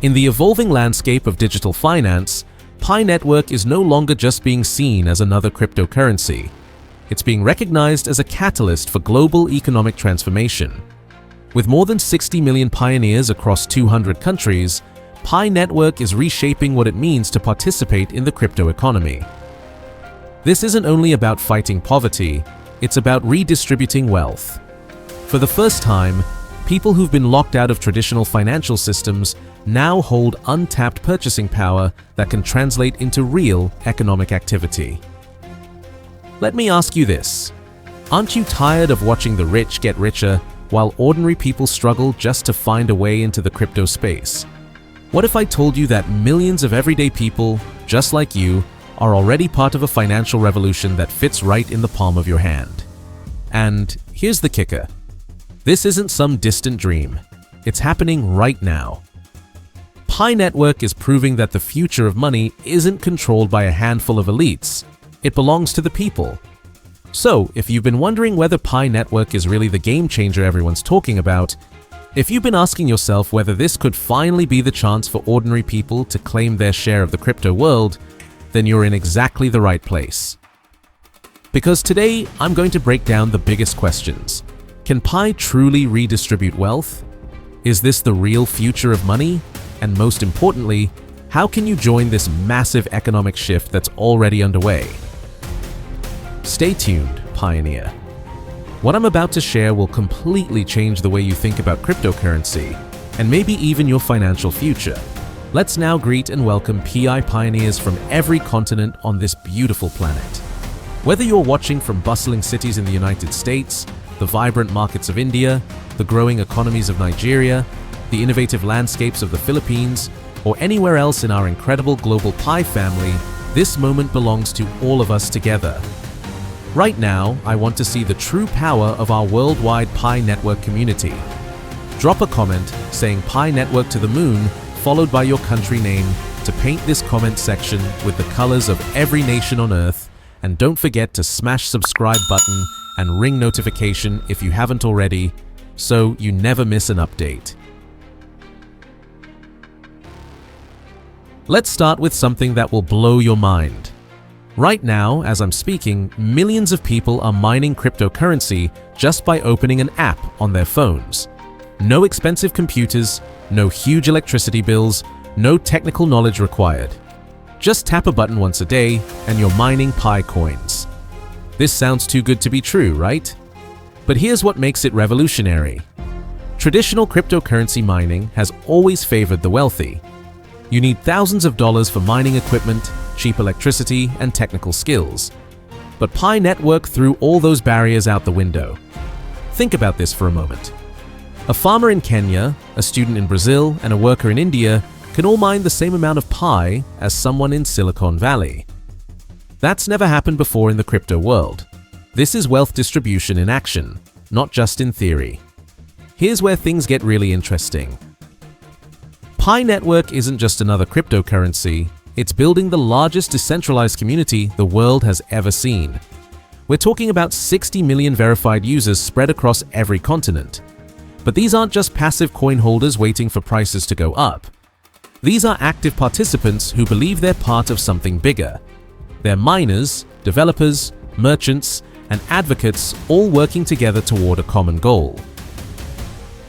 In the evolving landscape of digital finance, Pi Network is no longer just being seen as another cryptocurrency. It's being recognized as a catalyst for global economic transformation. With more than 60 million pioneers across 200 countries, Pi Network is reshaping what it means to participate in the crypto economy. This isn't only about fighting poverty, it's about redistributing wealth. For the first time, people who've been locked out of traditional financial systems now hold untapped purchasing power that can translate into real economic activity. Let me ask you this: aren't you tired of watching the rich get richer while ordinary people struggle just to find a way into the crypto space? What if I told you that millions of everyday people, just like you, are already part of a financial revolution that fits right in the palm of your hand? And here's the kicker: this isn't some distant dream. It's happening right now. Pi Network is proving that the future of money isn't controlled by a handful of elites. It belongs to the people. So, if you've been wondering whether Pi Network is really the game changer everyone's talking about, if you've been asking yourself whether this could finally be the chance for ordinary people to claim their share of the crypto world, then you're in exactly the right place. Because today, I'm going to break down the biggest questions. Can Pi truly redistribute wealth? Is this the real future of money? And most importantly, how can you join this massive economic shift that's already underway? Stay tuned, Pioneer. What I'm about to share will completely change the way you think about cryptocurrency, and maybe even your financial future. Let's now greet and welcome PI pioneers from every continent on this beautiful planet. Whether you're watching from bustling cities in the United States, the vibrant markets of India, the growing economies of Nigeria, the innovative landscapes of the Philippines, or anywhere else in our incredible global Pi family, this moment belongs to all of us together. Right now, I want to see the true power of our worldwide Pi Network community. Drop a comment saying Pi Network to the moon, followed by your country name, to paint this comment section with the colors of every nation on Earth, and don't forget to smash subscribe button and ring notification if you haven't already, so you never miss an update. Let's start with something that will blow your mind. Right now, as I'm speaking, millions of people are mining cryptocurrency just by opening an app on their phones. No expensive computers, no huge electricity bills, no technical knowledge required. Just tap a button once a day and you're mining PiCoins. This sounds too good to be true, right? But here's what makes it revolutionary. Traditional cryptocurrency mining has always favored the wealthy. You need thousands of dollars for mining equipment, cheap electricity, and technical skills. But Pi Network threw all those barriers out the window. Think about this for a moment. A farmer in Kenya, a student in Brazil, and a worker in India can all mine the same amount of Pi as someone in Silicon Valley. That's never happened before in the crypto world. This is wealth distribution in action, not just in theory. Here's where things get really interesting. Pi Network isn't just another cryptocurrency, it's building the largest decentralized community the world has ever seen. We're talking about 60 million verified users spread across every continent. But these aren't just passive coin holders waiting for prices to go up. These are active participants who believe they're part of something bigger. They're miners, developers, merchants, and advocates all working together toward a common goal.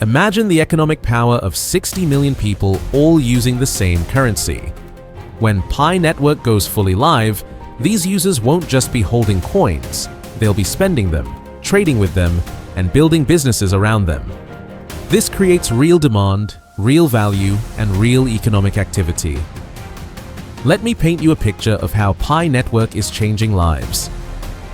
Imagine the economic power of 60 million people all using the same currency. When Pi Network goes fully live, these users won't just be holding coins, they'll be spending them, trading with them, and building businesses around them. This creates real demand, real value, and real economic activity. Let me paint you a picture of how Pi Network is changing lives.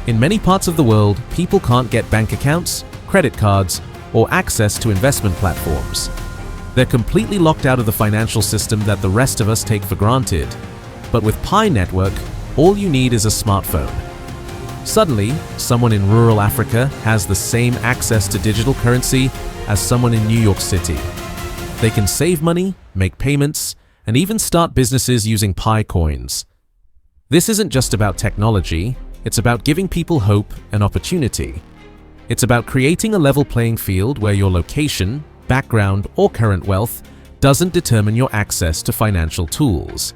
In many parts of the world, people can't get bank accounts, credit cards, or access to investment platforms. They're completely locked out of the financial system that the rest of us take for granted. But with Pi Network, all you need is a smartphone. Suddenly, someone in rural Africa has the same access to digital currency as someone in New York City. They can save money, make payments, and even start businesses using PiCoins. This isn't just about technology, it's about giving people hope and opportunity. It's about creating a level playing field where your location, background, or current wealth doesn't determine your access to financial tools.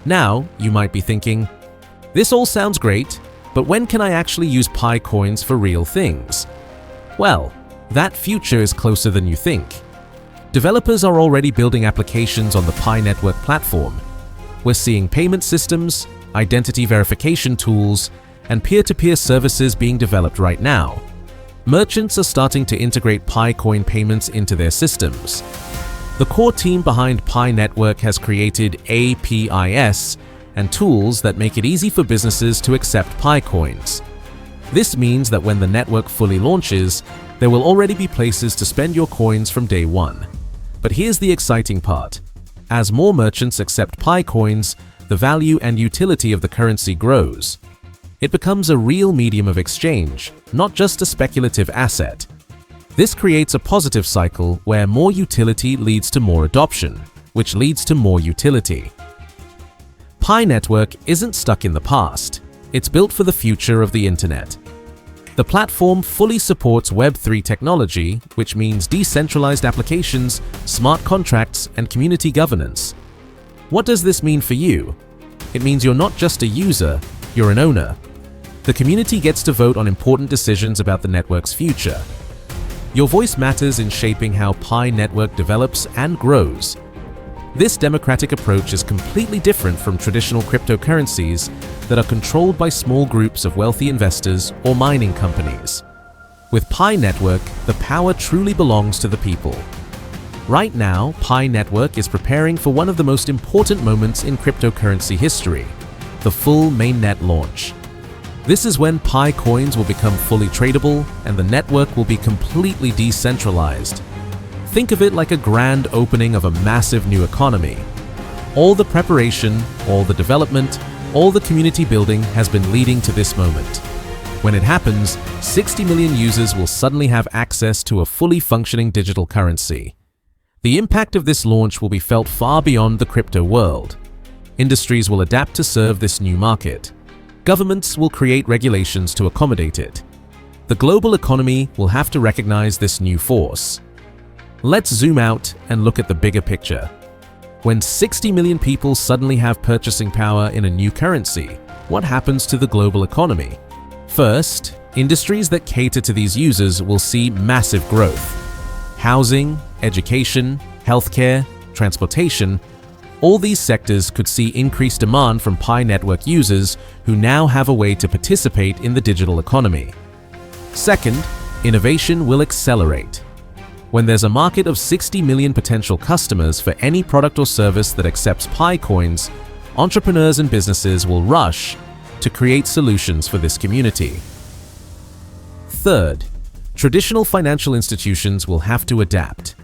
Now, you might be thinking, this all sounds great, but when can I actually use PiCoins for real things? Well, that future is closer than you think. Developers are already building applications on the Pi Network platform. We're seeing payment systems, identity verification tools, and peer-to-peer services being developed right now. Merchants are starting to integrate PiCoin payments into their systems. The core team behind Pi Network has created APIs and tools that make it easy for businesses to accept PiCoins. This means that when the network fully launches, there will already be places to spend your coins from day one. But here's the exciting part. As more merchants accept PiCoins, the value and utility of the currency grows. It becomes a real medium of exchange, not just a speculative asset. This creates a positive cycle where more utility leads to more adoption, which leads to more utility. Pi Network isn't stuck in the past. It's built for the future of the internet. The platform fully supports Web3 technology, which means decentralized applications, smart contracts, and community governance. What does this mean for you? It means you're not just a user, you're an owner. The community gets to vote on important decisions about the network's future. Your voice matters in shaping how Pi Network develops and grows. This democratic approach is completely different from traditional cryptocurrencies that are controlled by small groups of wealthy investors or mining companies. With Pi Network, the power truly belongs to the people. Right now, Pi Network is preparing for one of the most important moments in cryptocurrency history, the full mainnet launch. This is when PiCoins will become fully tradable and the network will be completely decentralized. Think of it like a grand opening of a massive new economy. All the preparation, all the development, all the community building has been leading to this moment. When it happens, 60 million users will suddenly have access to a fully functioning digital currency. The impact of this launch will be felt far beyond the crypto world. Industries will adapt to serve this new market. Governments will create regulations to accommodate it. The global economy will have to recognize this new force. Let's zoom out and look at the bigger picture. When 60 million people suddenly have purchasing power in a new currency, what happens to the global economy? First, industries that cater to these users will see massive growth. Housing, education, healthcare, transportation, all these sectors could see increased demand from Pi Network users who now have a way to participate in the digital economy. Second, innovation will accelerate. When there's a market of 60 million potential customers for any product or service that accepts PiCoins, entrepreneurs and businesses will rush to create solutions for this community. Third, traditional financial institutions will have to adapt.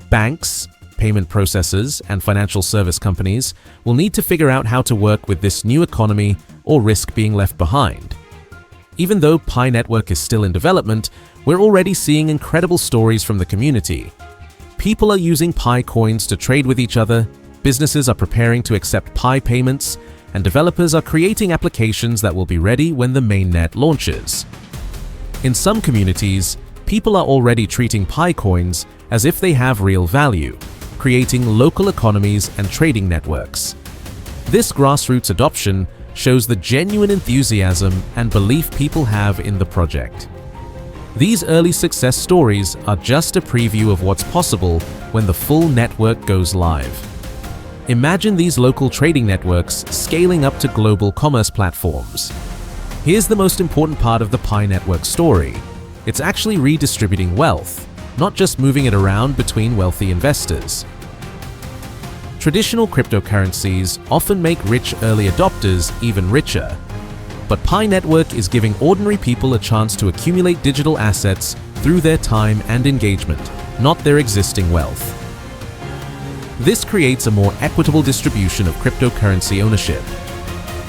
Banks, payment processors, and financial service companies will need to figure out how to work with this new economy or risk being left behind. Even though Pi Network is still in development, we're already seeing incredible stories from the community. People are using PiCoins to trade with each other, businesses are preparing to accept Pi payments, and developers are creating applications that will be ready when the mainnet launches. In some communities, people are already treating PiCoins as if they have real value, creating local economies and trading networks. This grassroots adoption shows the genuine enthusiasm and belief people have in the project. These early success stories are just a preview of what's possible when the full network goes live. Imagine these local trading networks scaling up to global commerce platforms. Here's the most important part of the Pi Network story. It's actually redistributing wealth, not just moving it around between wealthy investors. Traditional cryptocurrencies often make rich early adopters even richer. But Pi Network is giving ordinary people a chance to accumulate digital assets through their time and engagement, not their existing wealth. This creates a more equitable distribution of cryptocurrency ownership.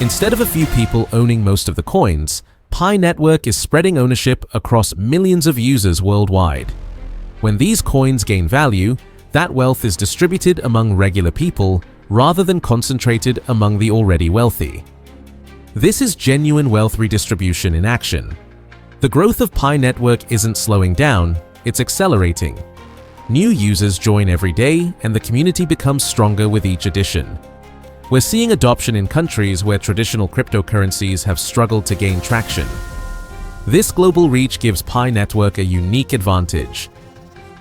Instead of a few people owning most of the coins, Pi Network is spreading ownership across millions of users worldwide. When these coins gain value, that wealth is distributed among regular people rather than concentrated among the already wealthy. This is genuine wealth redistribution in action. The growth of Pi Network isn't slowing down, it's accelerating. New users join every day, and the community becomes stronger with each addition. We're seeing adoption in countries where traditional cryptocurrencies have struggled to gain traction. This global reach gives Pi Network a unique advantage.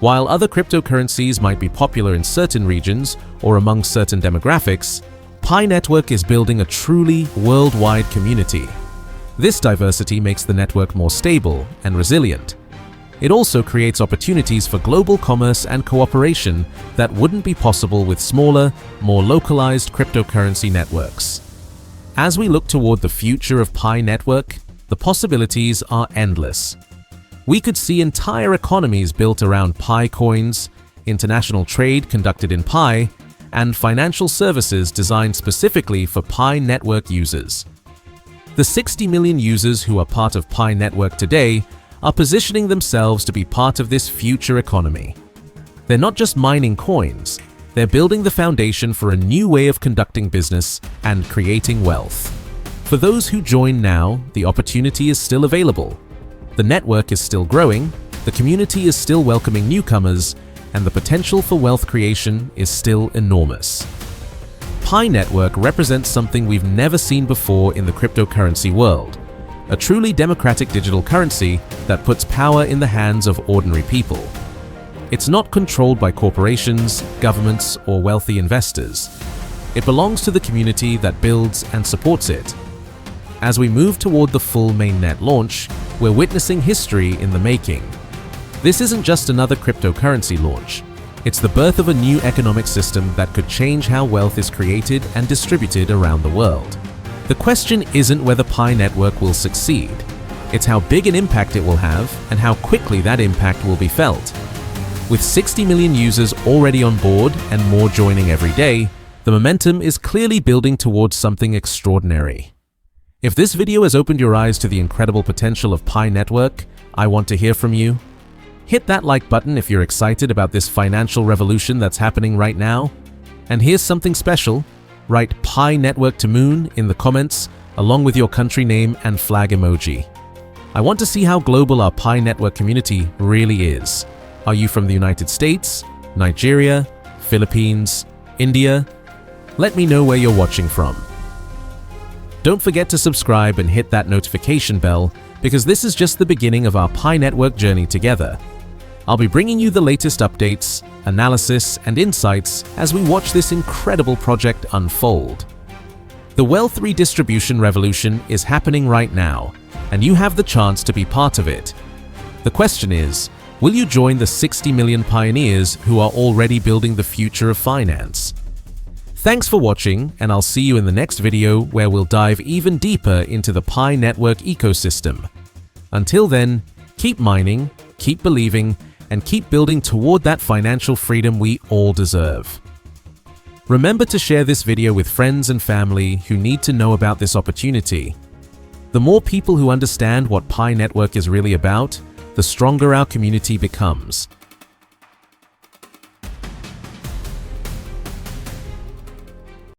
While other cryptocurrencies might be popular in certain regions or among certain demographics, Pi Network is building a truly worldwide community. This diversity makes the network more stable and resilient. It also creates opportunities for global commerce and cooperation that wouldn't be possible with smaller, more localized cryptocurrency networks. As we look toward the future of Pi Network, the possibilities are endless. We could see entire economies built around PiCoins, international trade conducted in Pi, and financial services designed specifically for Pi Network users. The 60 million users who are part of Pi Network today are positioning themselves to be part of this future economy. They're not just mining coins, they're building the foundation for a new way of conducting business and creating wealth. For those who join now, the opportunity is still available. The network is still growing, the community is still welcoming newcomers, and the potential for wealth creation is still enormous. Pi Network represents something we've never seen before in the cryptocurrency world. A truly democratic digital currency that puts power in the hands of ordinary people. It's not controlled by corporations, governments, or wealthy investors. It belongs to the community that builds and supports it. As we move toward the full mainnet launch, we're witnessing history in the making. This isn't just another cryptocurrency launch. It's the birth of a new economic system that could change how wealth is created and distributed around the world. The question isn't whether Pi Network will succeed. It's how big an impact it will have and how quickly that impact will be felt. With 60 million users already on board and more joining every day, the momentum is clearly building towards something extraordinary. If this video has opened your eyes to the incredible potential of Pi Network, I want to hear from you. Hit that like button if you're excited about this financial revolution that's happening right now. And here's something special. Write Pi Network to Moon in the comments along with your country name and flag emoji. I want to see how global our Pi Network community really is. Are you from the United States, Nigeria, Philippines, India? Let me know where you're watching from. Don't forget to subscribe and hit that notification bell because this is just the beginning of our Pi Network journey together. I'll be bringing you the latest updates, analysis, and insights as we watch this incredible project unfold. The wealth redistribution revolution is happening right now, and you have the chance to be part of it. The question is, will you join the 60 million pioneers who are already building the future of finance? Thanks for watching, and I'll see you in the next video where we'll dive even deeper into the Pi Network ecosystem. Until then, keep mining, keep believing, and keep building toward that financial freedom we all deserve. Remember to share this video with friends and family who need to know about this opportunity. The more people who understand what Pi Network is really about, the stronger our community becomes.